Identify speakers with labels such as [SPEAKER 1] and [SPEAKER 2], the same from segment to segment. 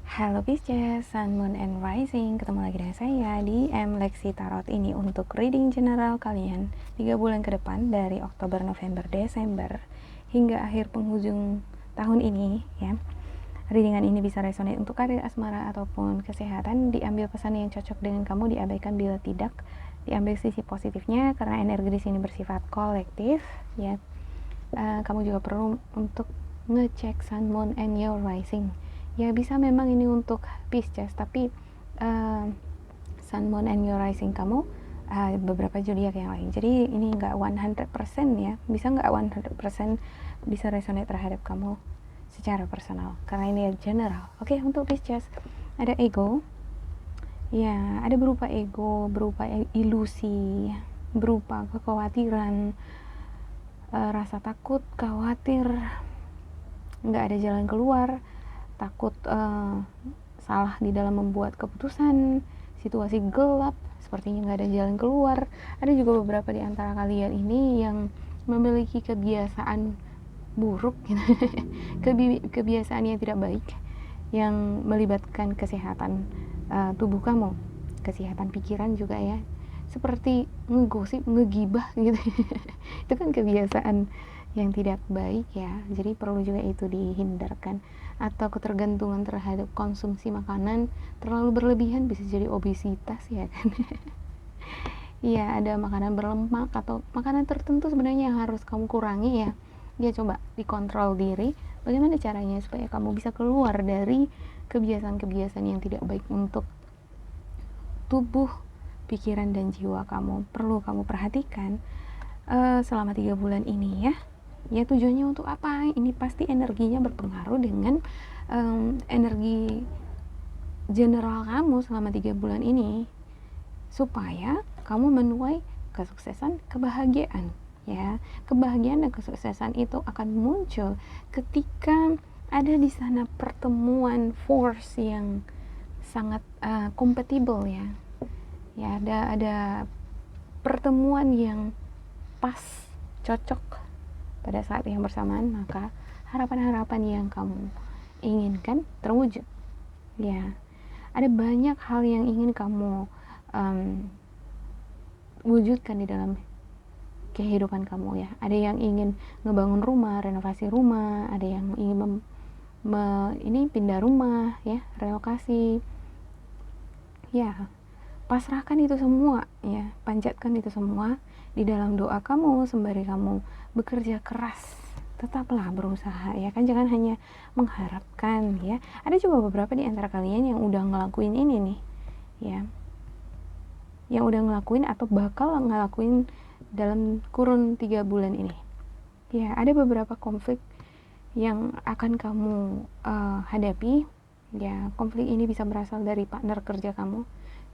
[SPEAKER 1] Halo Pisces, Sun, Moon, and Rising. Ketemu lagi dengan saya di Leksi Tarot ini untuk reading general kalian 3 bulan ke depan dari Oktober, November, Desember hingga akhir penghujung tahun ini ya. Readingan ini bisa resonate untuk karir, asmara, ataupun kesehatan. Diambil pesan yang cocok dengan kamu, diabaikan bila tidak. Diambil sisi positifnya karena energi di sini bersifat kolektif ya. Kamu juga perlu untuk ngecek Sun, Moon, and your Rising. Ya bisa memang ini untuk Pisces, tapi Sun, Moon, and your Rising kamu beberapa zodiak yang lain. Jadi ini nggak 100% ya, bisa nggak 100% bisa resonate terhadap kamu secara personal, karena ini general. Oke, untuk Pisces ada ego. Ya, ada berupa ego, berupa ilusi, berupa kekhawatiran, rasa takut, khawatir, nggak ada jalan keluar, takut salah di dalam membuat keputusan, situasi gelap, sepertinya nggak ada jalan keluar. Ada juga beberapa di antara kalian ini yang memiliki kebiasaan buruk gitu. Kebiasaan yang tidak baik yang melibatkan kesehatan tubuh kamu, kesehatan pikiran juga ya, seperti ngegosip, ngegibah gitu. Itu kan kebiasaan yang tidak baik ya, jadi perlu juga itu dihindarkan. Atau ketergantungan terhadap konsumsi makanan terlalu berlebihan, bisa jadi obesitas ya kan. Iya, ada makanan berlemak atau makanan tertentu sebenarnya yang harus kamu kurangi ya. Ya coba dikontrol diri, bagaimana caranya supaya kamu bisa keluar dari kebiasaan-kebiasaan yang tidak baik untuk tubuh, pikiran, dan jiwa kamu. Perlu kamu perhatikan selama 3 bulan ini ya. Ya tujuannya untuk apa? Ini pasti energinya berpengaruh dengan energi general kamu selama 3 bulan ini, supaya kamu menuai kesuksesan, kebahagiaan ya. Kebahagiaan dan kesuksesan itu akan muncul ketika ada di sana pertemuan force yang sangat compatible ya. Ya, ada pertemuan yang pas, cocok pada saat yang bersamaan, maka harapan-harapan yang kamu inginkan terwujud ya. Ada banyak hal yang ingin kamu wujudkan di dalam kehidupan kamu ya. Ada yang ingin ngebangun rumah, renovasi rumah, ada yang ingin ini pindah rumah ya, relokasi ya. Pasrahkan itu semua ya, panjatkan itu semua di dalam doa kamu sembari kamu bekerja keras. Tetaplah berusaha ya kan, jangan hanya mengharapkan ya. Ada juga beberapa di antara kalian yang udah ngelakuin ini nih ya, yang udah ngelakuin atau bakal ngelakuin dalam kurun 3 bulan ini ya. Ada beberapa konflik yang akan kamu hadapi ya. Konflik ini bisa berasal dari partner kerja kamu,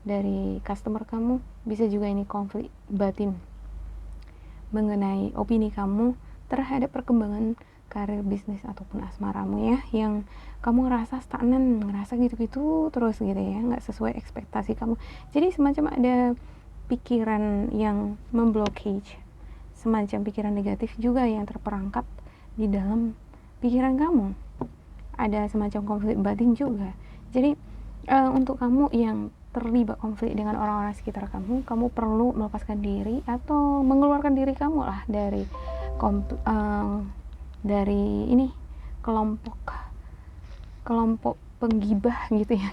[SPEAKER 1] dari customer kamu, bisa juga ini konflik batin mengenai opini kamu terhadap perkembangan karir, bisnis, ataupun asmaramu ya, yang kamu ngerasa stagnan, ngerasa gitu-gitu terus gitu ya, nggak sesuai ekspektasi kamu. Jadi semacam ada pikiran yang memblokage, semacam pikiran negatif juga yang terperangkap di dalam pikiran kamu. Ada semacam konflik batin juga. Jadi untuk kamu yang terlibat konflik dengan orang-orang sekitar kamu, kamu perlu melepaskan diri atau mengeluarkan diri kamu lah dari ini kelompok penggibah gitu ya.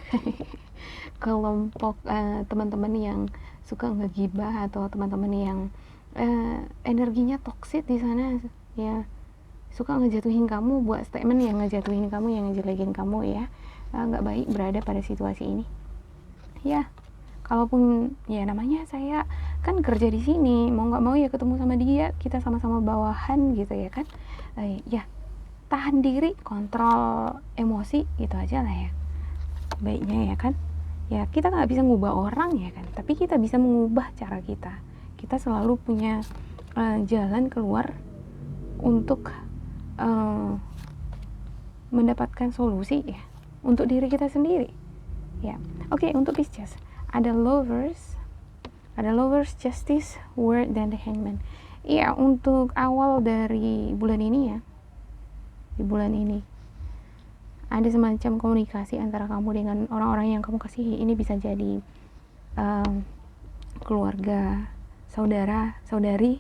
[SPEAKER 1] Kelompok teman-teman yang suka ngegibah atau teman-teman yang energinya toksik di sana ya, suka ngejatuhin kamu, buat statement yang ngejatuhin kamu, yang ngejelekin kamu ya. Nggak baik berada pada situasi ini ya. Kalaupun ya namanya saya kan kerja di sini, mau nggak mau ya ketemu sama dia, kita sama-sama bawahan gitu ya kan. Ya tahan diri, kontrol emosi gitu aja lah ya baiknya ya kan. Ya kita nggak bisa ngubah orang ya kan, tapi kita bisa mengubah cara kita. Kita selalu punya jalan keluar untuk mendapatkan solusi ya untuk diri kita sendiri ya. Oke, untuk Pisces ada lovers, justice, word, dan the hangman. Iya, untuk awal dari bulan ini ya, di bulan ini ada semacam komunikasi antara kamu dengan orang-orang yang kamu kasihi. Ini bisa jadi keluarga, saudara, saudari,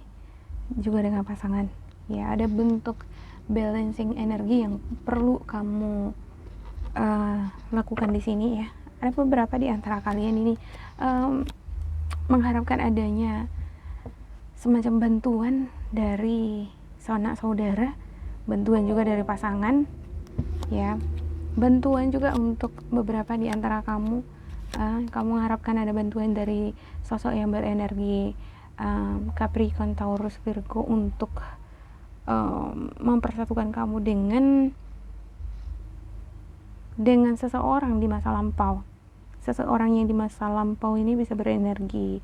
[SPEAKER 1] juga dengan pasangan. Ya, ada bentuk balancing energi yang perlu kamu lakukan di sini ya. Ada beberapa di antara kalian ini mengharapkan adanya semacam bantuan dari sanak saudara, bantuan juga dari pasangan, ya, bantuan juga untuk beberapa di antara kamu. Kamu mengharapkan ada bantuan dari sosok yang berenergi Capricorn, Taurus, Virgo untuk mempersatukan kamu dengan seseorang di masa lampau. Seseorang yang di masa lampau ini bisa berenergi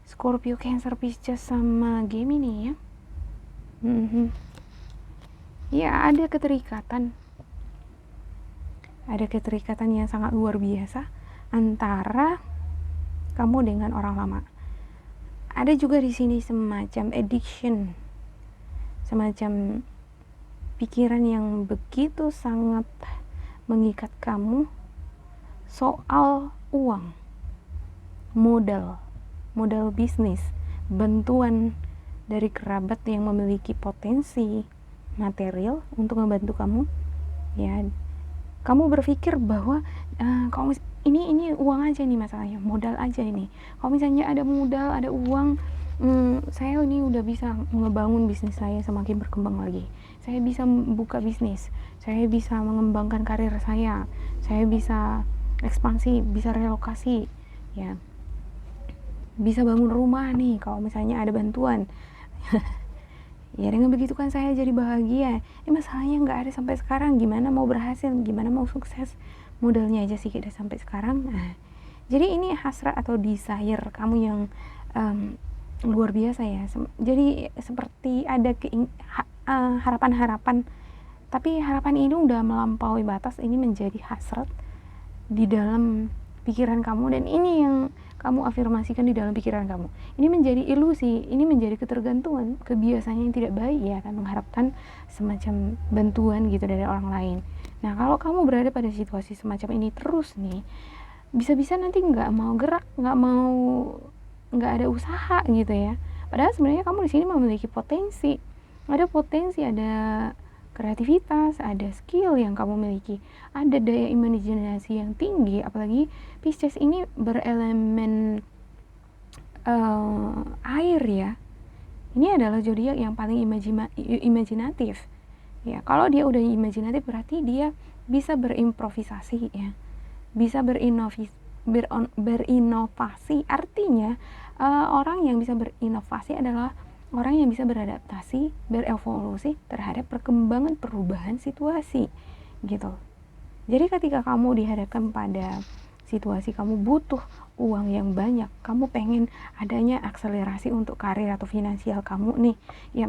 [SPEAKER 1] Scorpio, Cancer, Pisces, sama Gemini ya. Ya, ada keterikatan yang sangat luar biasa antara kamu dengan orang lama. Ada juga di sini semacam addiction, semacam pikiran yang begitu sangat mengikat kamu soal uang, modal bisnis, bantuan dari kerabat yang memiliki potensi material untuk membantu kamu. Ya, kamu berpikir bahwa kamu ini uang aja nih masalahnya, modal aja ini. Kalau misalnya ada modal, ada uang, saya ini udah bisa ngebangun bisnis saya semakin berkembang lagi. Saya bisa buka bisnis, saya bisa mengembangkan karir saya bisa ekspansi, bisa relokasi, ya, bisa bangun rumah nih kalau misalnya ada bantuan. Ya, dengan begitu kan saya jadi bahagia. Masalahnya nggak ada sampai sekarang. Gimana mau berhasil, gimana mau sukses, modalnya aja sih tidak sampai sekarang. Jadi ini hasrat atau desire kamu yang luar biasa ya. Jadi seperti ada harapan-harapan, tapi harapan ini udah melampaui batas. Ini menjadi hasrat di dalam pikiran kamu, dan ini yang kamu afirmasikan di dalam pikiran kamu. Ini menjadi ilusi, ini menjadi ketergantungan, kebiasaan yang tidak baik ya, kan, mengharapkan semacam bantuan gitu dari orang lain. Nah, kalau kamu berada pada situasi semacam ini terus nih, bisa-bisa nanti nggak mau gerak, nggak ada usaha gitu ya. Padahal sebenarnya kamu di sini memiliki potensi, ada kreativitas, ada skill yang kamu miliki, ada daya imajinasi yang tinggi. Apalagi Pisces ini berelemen air ya. Ini adalah zodiak yang paling imajinatif. Ya, kalau dia udah imajinatif berarti dia bisa berimprovisasi ya, bisa berinovasi. Artinya orang yang bisa berinovasi adalah orang yang bisa beradaptasi, berevolusi terhadap perkembangan perubahan situasi gitu. Jadi ketika kamu dihadapkan pada situasi kamu butuh uang yang banyak, kamu pengen adanya akselerasi untuk karir atau finansial kamu nih, ya,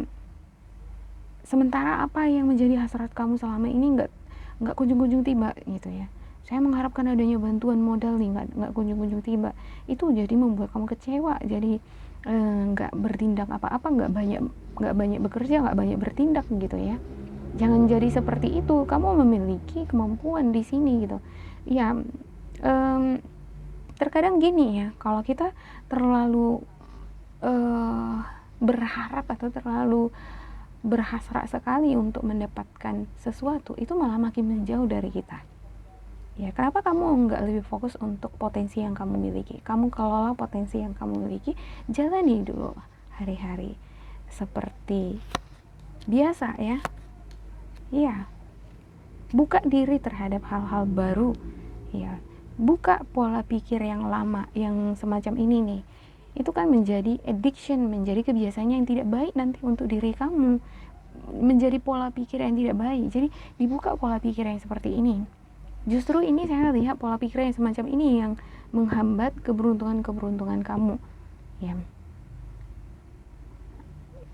[SPEAKER 1] sementara apa yang menjadi hasrat kamu selama ini nggak kunjung-kunjung tiba gitu ya. Saya mengharapkan adanya bantuan modal nih, nggak kunjung-kunjung tiba. Itu jadi membuat kamu kecewa, jadi nggak bertindak apa-apa, nggak banyak bekerja, nggak banyak bertindak gitu ya. Jangan jadi seperti itu. Kamu memiliki kemampuan di sini gitu ya. Terkadang gini ya, kalau kita terlalu berharap atau terlalu berhasrat sekali untuk mendapatkan sesuatu, itu malah makin menjauh dari kita. Ya, kenapa kamu nggak lebih fokus untuk potensi yang kamu miliki? Kamu kelola potensi yang kamu miliki, jalani dulu hari-hari seperti biasa ya. Iya, buka diri terhadap hal-hal baru. Ya, buka pola pikir yang lama, yang semacam ini nih. Itu kan menjadi addiction, menjadi kebiasaan yang tidak baik nanti untuk diri kamu. Menjadi pola pikir yang tidak baik. Jadi dibuka pola pikir yang seperti ini. Justru ini saya lihat pola pikir yang semacam ini yang menghambat keberuntungan kamu. Ya.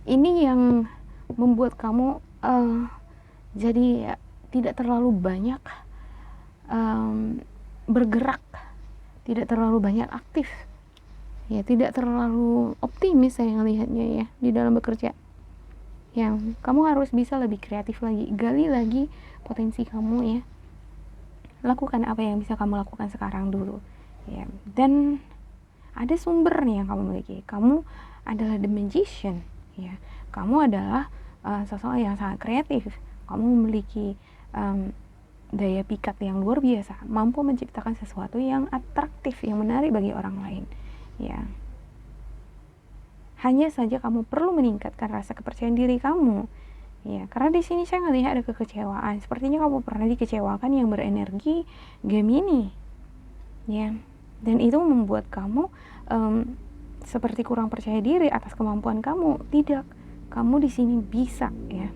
[SPEAKER 1] Ini yang membuat kamu jadi tidak terlalu banyak bergerak, tidak terlalu banyak aktif. Ya, tidak terlalu optimis saya melihatnya ya di dalam bekerja. Yang kamu harus bisa lebih kreatif lagi, gali lagi potensi kamu ya. lakukan apa yang bisa kamu lakukan sekarang dulu, ya. Dan ada sumber nih yang kamu miliki. Kamu adalah the magician, ya. Kamu adalah seseorang yang sangat kreatif. Kamu memiliki daya pikat yang luar biasa, mampu menciptakan sesuatu yang atraktif, yang menarik bagi orang lain, ya. Hanya saja kamu perlu meningkatkan rasa kepercayaan diri kamu, ya. Karena di sini saya ngelihat ada kekecewaan. Sepertinya kamu pernah dikecewakan yang berenergi Gemini, ya. Dan itu membuat kamu seperti kurang percaya diri atas kemampuan kamu. Tidak, kamu di sini bisa, ya.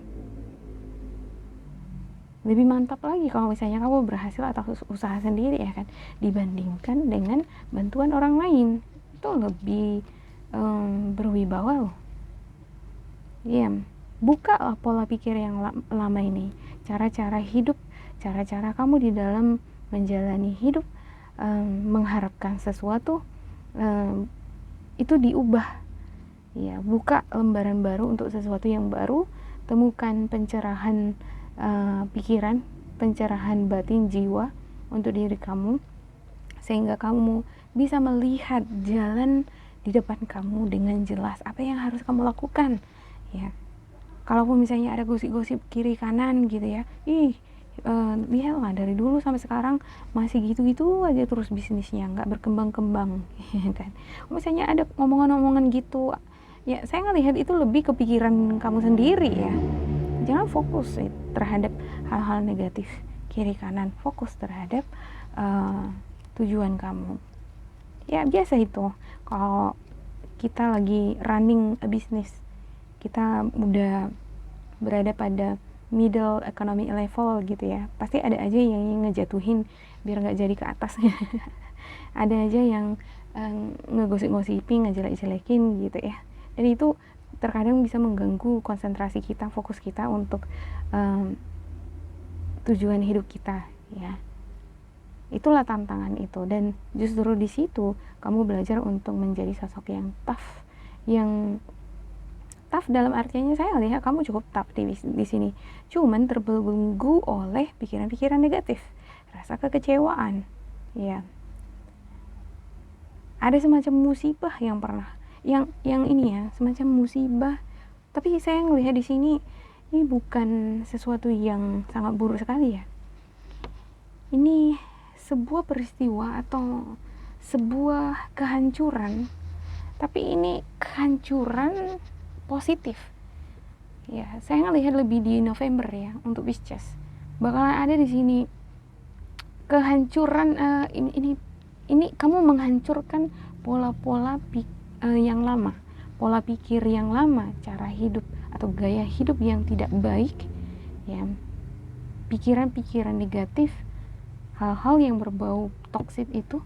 [SPEAKER 1] Lebih mantap lagi kalau misalnya kamu berhasil atas usaha sendiri, ya kan, dibandingkan dengan bantuan orang lain. Itu lebih berwibawa loh. Ya, bukalah pola pikir yang lama ini, cara-cara hidup, cara-cara kamu di dalam menjalani hidup, mengharapkan sesuatu, itu diubah, ya. Buka lembaran baru untuk sesuatu yang baru, temukan pencerahan pikiran, pencerahan batin jiwa untuk diri kamu, sehingga kamu bisa melihat jalan di depan kamu dengan jelas apa yang harus kamu lakukan, ya. Kalaupun misalnya ada gosip-gosip kiri kanan gitu ya, lihatlah dari dulu sampai sekarang masih gitu-gitu aja terus bisnisnya, nggak berkembang-kembang, kan. Misalnya ada omongan-omongan gitu, ya saya ngelihat itu lebih ke pikiran kamu sendiri, ya. Jangan fokus terhadap hal-hal negatif kiri kanan, fokus terhadap tujuan kamu. Ya biasa itu, kalau kita lagi running a business, kita udah berada pada middle economy level gitu ya, pasti ada aja yang ngejatuhin biar nggak jadi ke atas. Ada aja yang ngegosip-gosipin, ngejelek-jelekin gitu ya, dan itu terkadang bisa mengganggu konsentrasi kita, fokus kita untuk tujuan hidup kita, ya. Itulah tantangan itu, dan justru di situ kamu belajar untuk menjadi sosok yang tough, yang tough dalam artinya saya lihat kamu cukup tough di sini, cuman terbelenggu oleh pikiran-pikiran negatif, rasa kekecewaan, ya. Ada semacam musibah yang pernah, yang ini ya, semacam musibah, tapi saya ngelihat di sini ini bukan sesuatu yang sangat buruk sekali, ya. Ini sebuah peristiwa atau sebuah kehancuran, tapi ini kehancuran positif, ya. Saya ngelihat lebih di November ya untuk Pisces, bakalan ada di sini kehancuran. Ini kamu menghancurkan pola-pola yang lama, pola pikir yang lama, cara hidup atau gaya hidup yang tidak baik, ya. Pikiran-pikiran negatif, hal-hal yang berbau toksik itu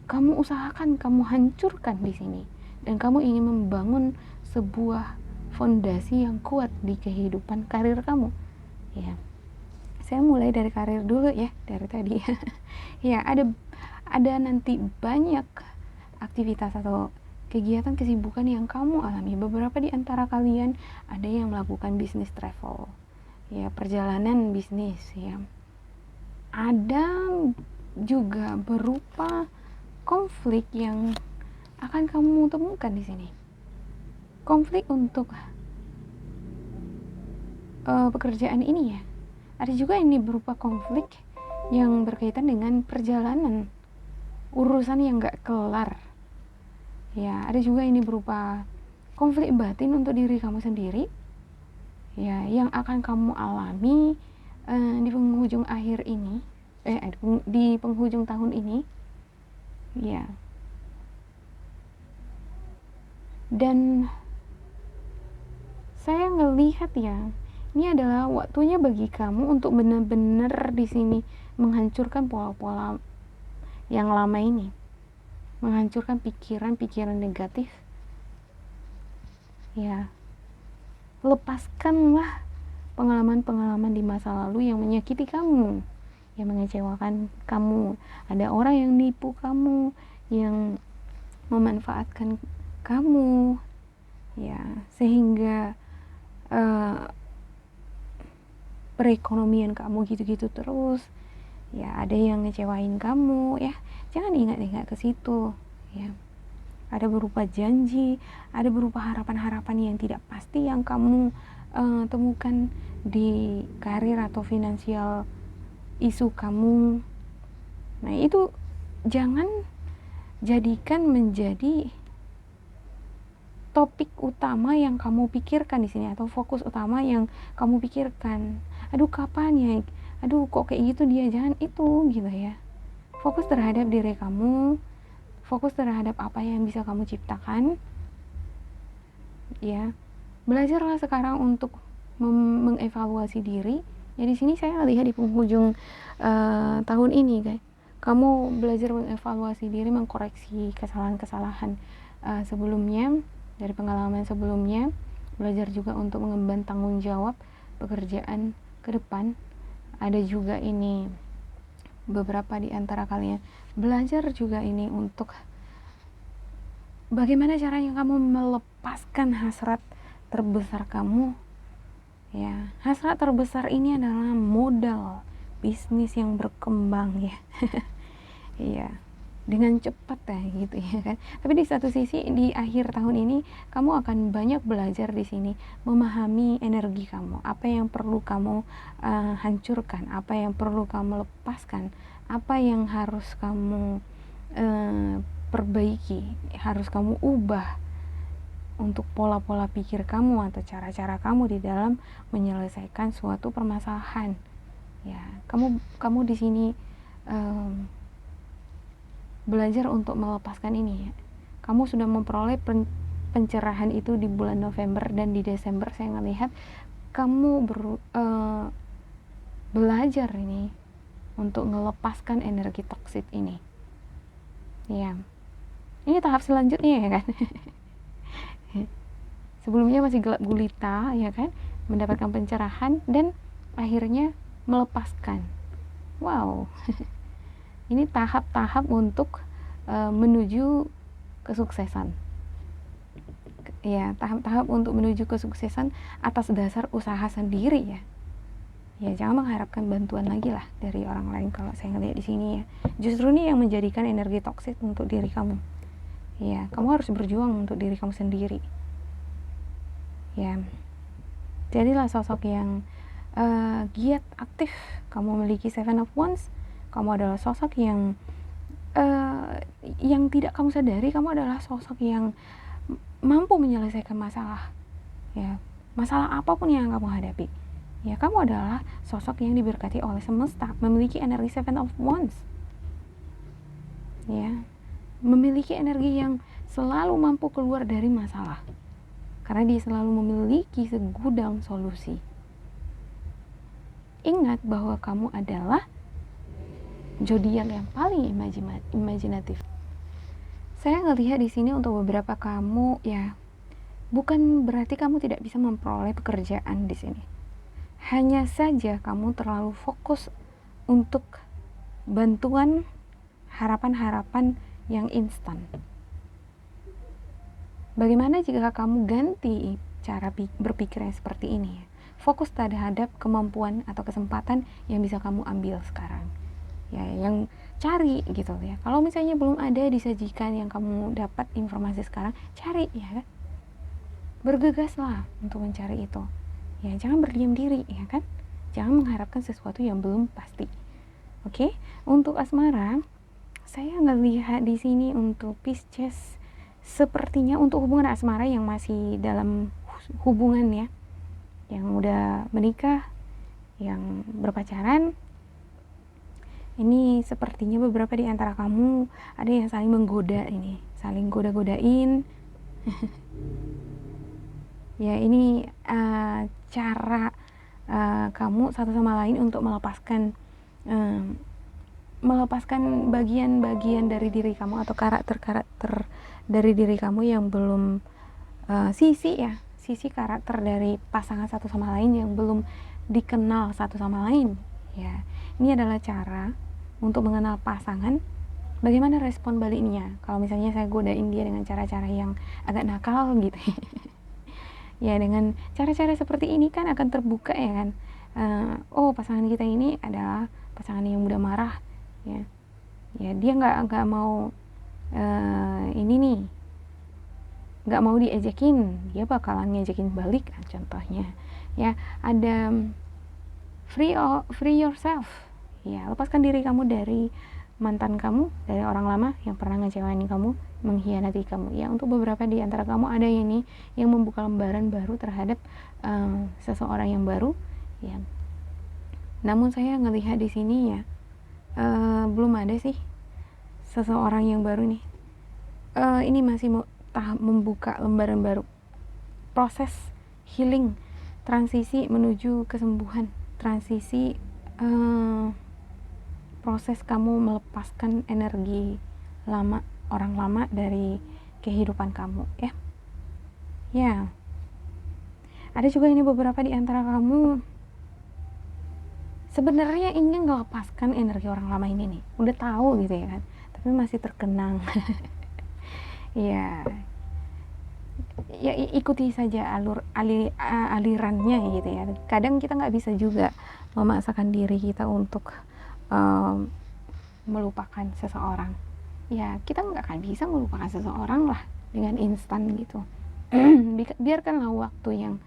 [SPEAKER 1] kamu usahakan, kamu hancurkan di sini, dan kamu ingin membangun sebuah fondasi yang kuat di kehidupan karir kamu, ya. Saya mulai dari karir dulu ya, dari tadi. Ya, ada nanti banyak aktivitas atau kegiatan kesibukan yang kamu alami. Beberapa di antara kalian ada yang melakukan bisnis travel, ya, perjalanan bisnis, ya. Ada juga berupa konflik yang akan kamu temukan di sini. Konflik untuk pekerjaan ini, ya. Ada juga ini berupa konflik yang berkaitan dengan perjalanan, urusan yang gak kelar, ya. Ada juga ini berupa konflik batin untuk diri kamu sendiri, ya, yang akan kamu alami di penghujung akhir ini, di penghujung tahun ini, ya. Dan saya ngelihat ya, ini adalah waktunya bagi kamu untuk benar-benar di sini menghancurkan pola-pola yang lama ini, menghancurkan pikiran-pikiran negatif, ya. Lepaskanlah pengalaman-pengalaman di masa lalu yang menyakiti kamu, yang mengecewakan kamu. Ada orang yang nipu kamu, yang memanfaatkan kamu, ya, sehingga perekonomian kamu gitu-gitu terus, Ya, ada yang ngecewain kamu ya, jangan ingat-ingat ke situ ya. Ada berupa janji, ada berupa harapan-harapan yang tidak pasti yang kamu temukan di karir atau finansial isu kamu. Nah, itu jangan jadikan menjadi topik utama yang kamu pikirkan di sini, atau fokus utama yang kamu pikirkan. Aduh, kapan ya? Aduh, kok kayak gitu dia? Jangan itu gitu ya. Fokus terhadap diri kamu, fokus terhadap apa yang bisa kamu ciptakan. Ya, belajarlah sekarang untuk mengevaluasi diri. Ya, di sini saya lihat di penghujung tahun ini, guys. Kamu belajar mengevaluasi diri, mengkoreksi kesalahan-kesalahan sebelumnya, dari pengalaman sebelumnya. Belajar juga untuk mengemban tanggung jawab pekerjaan ke depan. Ada juga ini beberapa di antara kalian belajar juga ini untuk bagaimana caranya kamu melepaskan hasrat terbesar kamu. Ya, hasrat terbesar ini adalah modal bisnis yang berkembang ya. Iya, dengan cepat ya gitu ya kan. Tapi di satu sisi di akhir tahun ini kamu akan banyak belajar di sini, memahami energi kamu, apa yang perlu kamu hancurkan, apa yang perlu kamu lepaskan, apa yang harus kamu perbaiki, harus kamu ubah untuk pola-pola pikir kamu atau cara-cara kamu di dalam menyelesaikan suatu permasalahan. Ya, kamu di sini belajar untuk melepaskan ini ya. Kamu sudah memperoleh pencerahan itu di bulan November, dan di Desember saya ngelihat kamu belajar ini untuk melepaskan energi toksik ini. Ya, ini tahap selanjutnya ya kan. Sebelumnya masih gelap gulita ya kan, mendapatkan pencerahan dan akhirnya melepaskan. Wow. Ini tahap-tahap untuk menuju kesuksesan. Ya, tahap-tahap untuk menuju kesuksesan atas dasar usaha sendiri ya. Ya, jangan mengharapkan bantuan lagi lah dari orang lain kalau saya ngelihat di sini ya. Justru ini yang menjadikan energi toksik untuk diri kamu. Ya, kamu harus berjuang untuk diri kamu sendiri. Ya, jadilah sosok yang giat, aktif. Kamu memiliki Seven of Wands. Kamu adalah sosok yang tidak kamu sadari, kamu adalah sosok yang mampu menyelesaikan masalah. Ya, masalah apapun yang kamu hadapi. Ya, kamu adalah sosok yang diberkati oleh semesta, memiliki energi Seven of Wands. Ya, memiliki energi yang selalu mampu keluar dari masalah. Karena dia selalu memiliki segudang solusi. Ingat bahwa kamu adalah zodiak yang paling imajinatif. Saya ngelihat di sini untuk beberapa kamu ya, bukan berarti kamu tidak bisa memperoleh pekerjaan di sini. Hanya saja kamu terlalu fokus untuk bantuan harapan-harapan yang instan. Bagaimana jika kamu ganti cara berpikir yang seperti ini ya? Fokus terhadap kemampuan atau kesempatan yang bisa kamu ambil sekarang. Ya, yang cari gitu ya. Kalau misalnya belum ada disajikan yang kamu dapat informasi sekarang, cari ya kan. Bergegaslah untuk mencari itu. Ya, jangan berdiam diri ya kan. Jangan mengharapkan sesuatu yang belum pasti. Oke? Untuk asmara, saya ngelihat di sini untuk Pisces, sepertinya untuk hubungan asmara yang masih dalam hubungan ya, yang udah menikah, yang berpacaran, ini sepertinya beberapa di antara kamu ada yang saling menggoda ini, saling goda-godain. Ya, ini cara kamu satu sama lain untuk melepaskan bagian-bagian dari diri kamu atau karakter dari diri kamu yang belum sisi karakter dari pasangan satu sama lain yang belum dikenal satu sama lain ya. Ini adalah cara untuk mengenal pasangan, bagaimana respon baliknya kalau misalnya saya godain dia dengan cara-cara yang agak nakal gitu. Ya, dengan cara-cara seperti ini kan akan terbuka ya kan, oh pasangan kita ini adalah pasangan yang mudah marah, ya dia nggak mau ini nih, nggak mau diejekin, dia bakalan ngejekin balik, contohnya. Ya, ada free yourself, ya, lepaskan diri kamu dari mantan kamu, dari orang lama yang pernah ngecewain kamu, mengkhianati kamu. Ya, untuk beberapa di antara kamu ada ini yang membuka lembaran baru terhadap seseorang yang baru, ya. Namun saya ngelihat di sini ya, belum ada sih seseorang yang baru nih. Ini masih mau membuka lembaran baru, proses healing, transisi menuju kesembuhan, transisi proses kamu melepaskan energi lama, orang lama dari kehidupan kamu, ya. Ada juga ini beberapa di antara kamu sebenarnya ingin melepaskan energi orang lama ini nih, udah tahu gitu ya kan, tapi masih terkenang. Ya, ikuti saja alirannya gitu ya. Kadang kita nggak bisa juga memaksakan diri kita untuk melupakan seseorang. Ya, kita nggak akan bisa melupakan seseorang lah dengan instan gitu. Biarkanlah waktu yang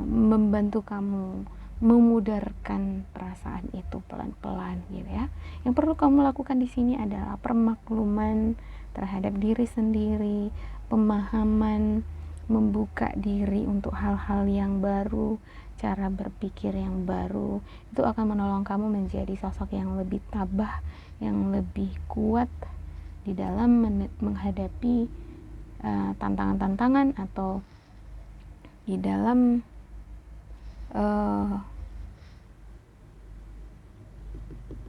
[SPEAKER 1] membantu kamu memudarkan perasaan itu pelan-pelan gitu ya. Yang perlu kamu lakukan di sini adalah permakluman terhadap diri sendiri, pemahaman, membuka diri untuk hal-hal yang baru, cara berpikir yang baru. Itu akan menolong kamu menjadi sosok yang lebih tabah, yang lebih kuat di dalam menghadapi tantangan-tantangan atau di dalam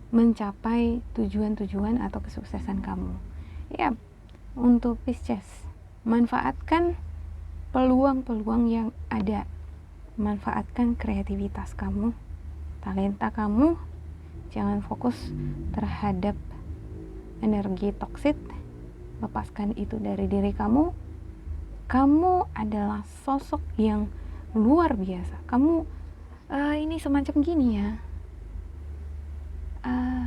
[SPEAKER 1] mencapai tujuan-tujuan atau kesuksesan kamu. Ya, untuk Pisces, manfaatkan peluang-peluang yang ada, manfaatkan kreativitas kamu, talenta kamu. Jangan fokus terhadap energi toksik, lepaskan itu dari diri kamu. Kamu adalah sosok yang luar biasa. Kamu ini semacam gini ya,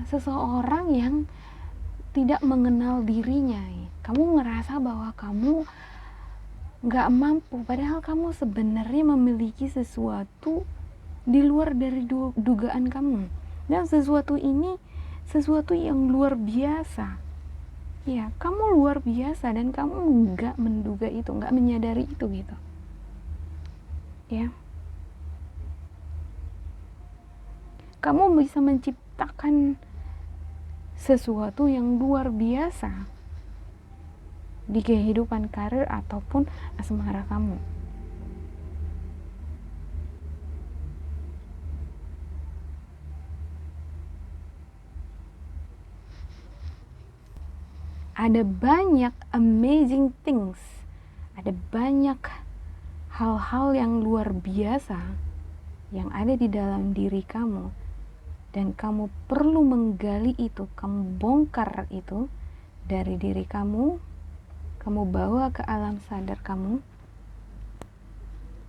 [SPEAKER 1] seseorang yang tidak mengenal dirinya. Kamu ngerasa bahwa kamu gak mampu, padahal kamu sebenarnya memiliki sesuatu di luar dari dugaan kamu, dan sesuatu ini sesuatu yang luar biasa. Ya, kamu luar biasa dan kamu gak menduga itu, gak menyadari itu gitu ya. Kamu bisa menciptakan sesuatu yang luar biasa di kehidupan karir ataupun asmara kamu. Ada banyak amazing things, ada banyak hal-hal yang luar biasa yang ada di dalam diri kamu, dan kamu perlu menggali itu, kamu bongkar itu dari diri kamu bawa ke alam sadar kamu,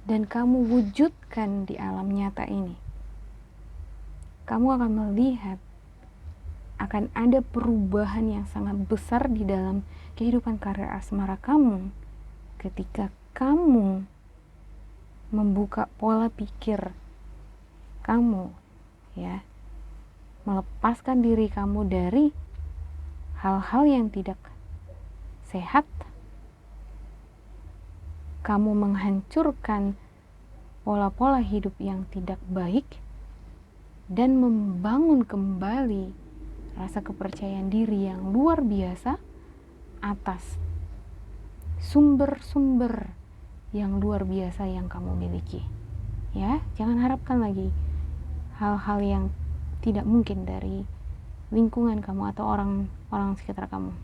[SPEAKER 1] dan kamu wujudkan di alam nyata ini. Kamu akan melihat akan ada perubahan yang sangat besar di dalam kehidupan karir asmara kamu ketika kamu membuka pola pikir kamu, ya, melepaskan diri kamu dari hal-hal yang tidak sehat. Kamu menghancurkan pola-pola hidup yang tidak baik dan membangun kembali rasa kepercayaan diri yang luar biasa atas sumber-sumber yang luar biasa yang kamu miliki. Ya, jangan harapkan lagi hal-hal yang tidak mungkin dari lingkungan kamu atau orang-orang sekitar kamu.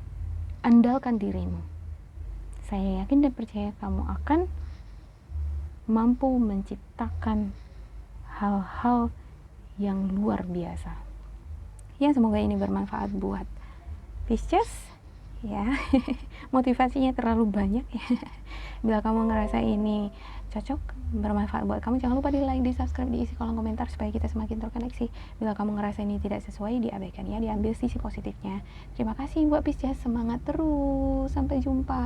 [SPEAKER 1] Andalkan dirimu. Saya yakin dan percaya kamu akan mampu menciptakan hal-hal yang luar biasa. Ya, semoga ini bermanfaat buat Pisces. ya. Motivasinya terlalu banyak ya. Bila kamu ngerasa ini cocok, bermanfaat buat kamu, jangan lupa di like, di subscribe, diisi kolom komentar supaya kita semakin terkoneksi. Bila kamu ngerasa ini tidak sesuai, diabaikan ya, diambil sisi positifnya. Terima kasih buat Pisces, semangat terus, sampai jumpa.